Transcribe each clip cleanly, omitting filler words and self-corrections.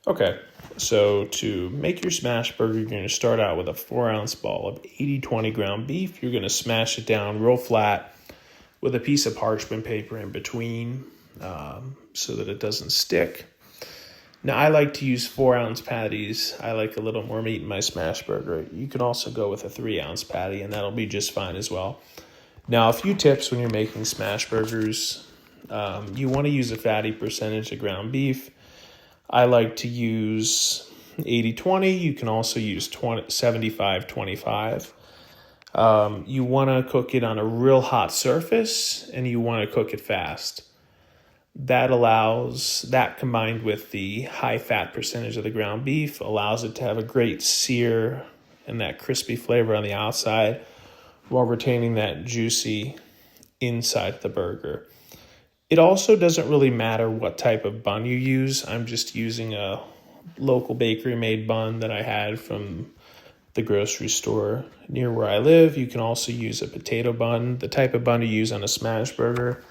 Okay, so to make your smash burger, you're going to start out with a 4-ounce ball of 80/20 ground beef. You're going to smash it down real flat with a piece of parchment paper in between so that it doesn't stick. Now, I like to use 4-ounce patties. I like a little more meat in my smash burger. You can also go with a 3-ounce patty, and that'll be just fine as well. Now, a few tips when you're making smash burgers. You want to use a fatty percentage of ground beef. I like to use 80/20. You can also use 75/25. You want to cook it on a real hot surface, and you want to cook it fast. That combined with the high fat percentage of the ground beef allows it to have a great sear and that crispy flavor on the outside while retaining that juicy inside the burger. It also doesn't really matter what type of bun you use. I'm just using a local bakery made bun that I had from the grocery store near where I live. You can also use a potato bun. The type of bun you use on a smash burger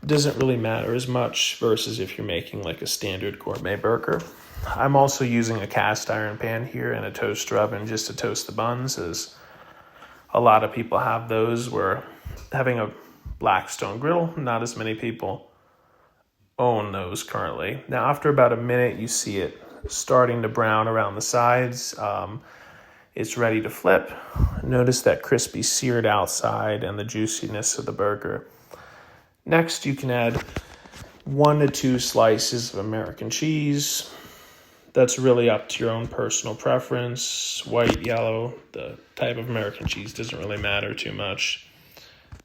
doesn't really matter as much versus if you're making like a standard gourmet burger. I'm also using a cast iron pan here and a toaster oven just to toast the buns, as a lot of people have those. Where having a Blackstone griddle, not as many people own those currently. Now, after about a minute, you see it starting to brown around the sides. It's ready to flip. Notice that crispy seared outside and the juiciness of the burger. Next, you can add 1 to 2 slices of American cheese. That's really up to your own personal preference. White, yellow, the type of American cheese doesn't really matter too much.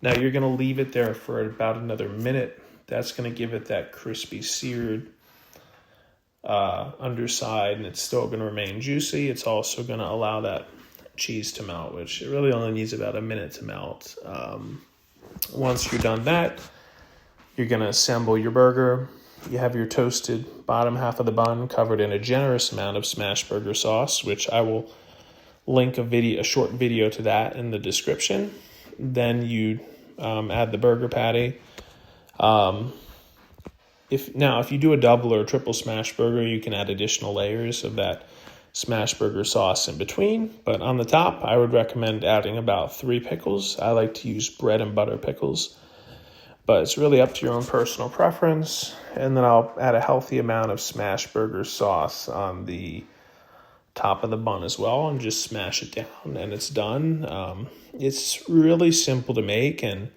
Now you're going to leave it there for about another minute. That's going to give it that crispy, seared underside, and it's still going to remain juicy. It's also going to allow that cheese to melt, which it really only needs about a minute to melt. Once you're done that, you're going to assemble your burger. You have your toasted bottom half of the bun covered in a generous amount of Smashburger sauce, which I will link a short video to that in the description. Then you add the burger patty. If you do a double or triple smash burger, you can add additional layers of that smash burger sauce in between. But on the top, I would recommend adding about 3 pickles. I like to use bread and butter pickles, but it's really up to your own personal preference. And then I'll add a healthy amount of smash burger sauce on the top of the bun as well and just smash it down, and it's done. It's really simple to make, and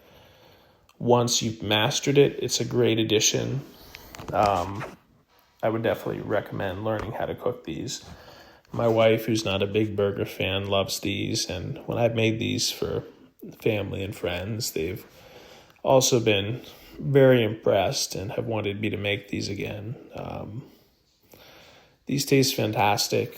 once you've mastered it, it's a great addition. I would definitely recommend learning how to cook these. My wife, who's not a big burger fan, loves these, and when I've made these for family and friends, they've also been very impressed and have wanted me to make these again. These taste fantastic.